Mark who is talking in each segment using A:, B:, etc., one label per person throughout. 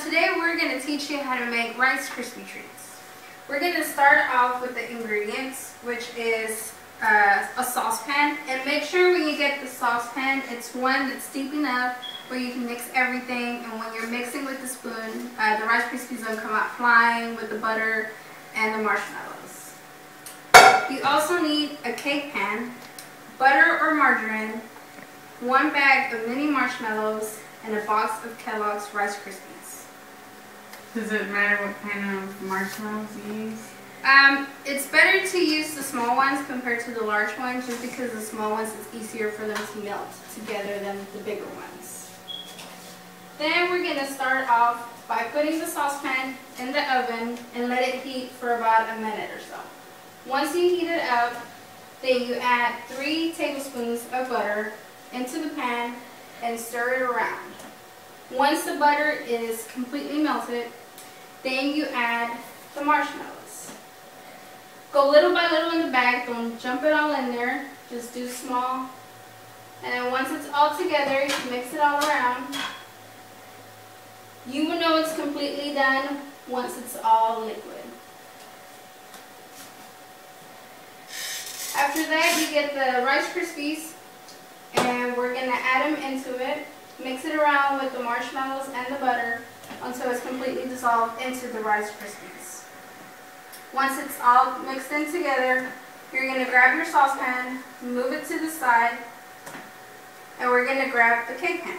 A: today we're going to teach you how to make Rice Krispie treats. We're going to start off with the ingredients, which is a saucepan. And make sure when you get the saucepan, it's one that's deep enough where you can mix everything. And when you're mixing with the spoon, the Rice Krispies don't come out flying with the butter and the marshmallows. You also need a cake pan, butter or margarine, 1 bag of mini marshmallows, and a box of Kellogg's Rice Krispies.
B: Does it matter what kind of marshmallows you use?
A: It's better to use the small ones compared to the large ones, just because the small ones, it's easier for them to melt together than the bigger ones. Then we're going to start off by putting the saucepan in the oven and let it heat for about a minute or so. Once you heat it up, then you add 3 tablespoons of butter into the pan and stir it around. Once the butter is completely melted, then you add the marshmallows. Go little by little in the bag, don't jump it all in there, just do small. And then once it's all together, you mix it all around. You will know it's completely done once it's all liquid. After that, you get the Rice Krispies, and we're going to add them into it. Mix it around with the marshmallows and the butter until it's completely dissolved into the Rice Krispies. Once it's all mixed in together, you're going to grab your saucepan, move it to the side, and we're going to grab the cake pan.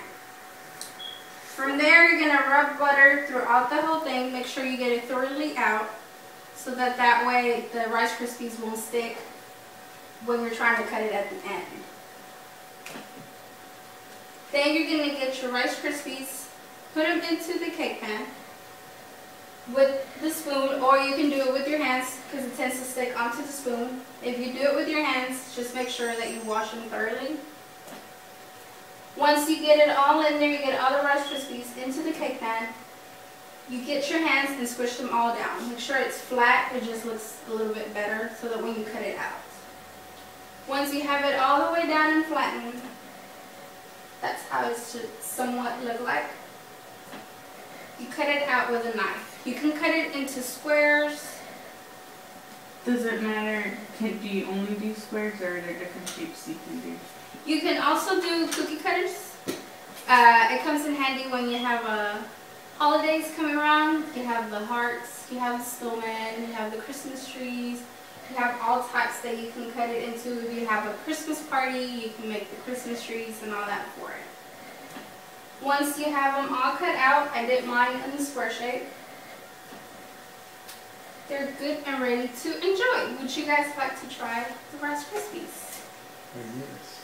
A: From there, you're going to rub butter throughout the whole thing. Make sure you get it thoroughly out so that way the Rice Krispies won't stick when you're trying to cut it at the end. Then you're going to get your Rice Krispies, put them into the cake pan with the spoon, or you can do it with your hands because it tends to stick onto the spoon. If you do it with your hands, just make sure that you wash them thoroughly. Once you get it all in there, you get all the Rice Krispies into the cake pan, you get your hands and squish them all down. Make sure it's flat, it just looks a little bit better so that when you cut it out. Once you have it all the way down and flattened, that's how it should somewhat look like. You cut it out with a knife. You can cut it into squares.
B: Does it matter? Do you only do squares, or are there different shapes you can do?
A: You can also do cookie cutters. It comes in handy when you have holidays coming around. You have the hearts, you have the snowman, you have the Christmas trees. You have all types that you can cut it into. If you have a Christmas party, you can make the Christmas trees and all that for it. Once you have them all cut out, I did mine in the square shape. They're good and ready to enjoy. Would you guys like to try the Rice Krispies?
C: Yes.